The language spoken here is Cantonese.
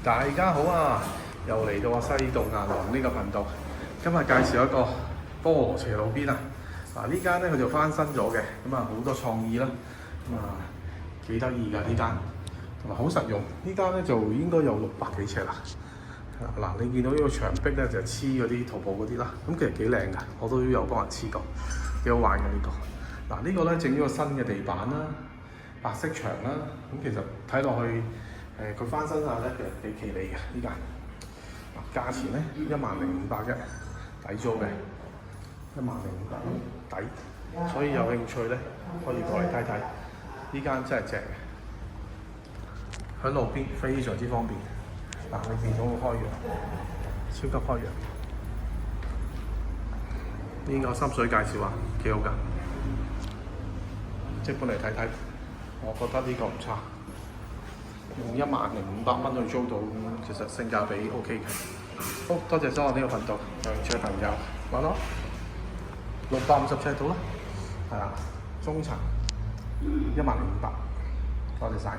大家好啊！又嚟到西貢銀行呢個頻道，今日介紹一個菠蘿斜路邊啊！呢間咧佢就翻新咗嘅，咁啊好多創意啦，咁啊幾得意㗎呢間，同埋好實用。呢間咧就應該有600幾尺啦。你見到呢個牆壁咧就黐嗰啲淘寶嗰啲啦，咁其實幾靚㗎，我都有幫人黐過，幾好玩嘅呢個。呢個咧整咗個新嘅地板啦，白色牆啦，咁其實睇落去佢翻新下咧，其實幾企理嘅呢間。價錢咧10500啫，抵租嘅10500抵，所以有興趣咧可以過嚟睇睇，呢間真係正嘅，喺路邊非常之方便。你見到個開揚，超級開揚。呢個深水介紹啊，幾好㗎，即管嚟睇睇，我覺得呢個唔差。用10500蚊去租到，其實性價比 OK 嘅。好，多謝收看呢個頻道，有興趣嘅朋友揾我，650尺到啦，係啊，中層10500，多謝晒。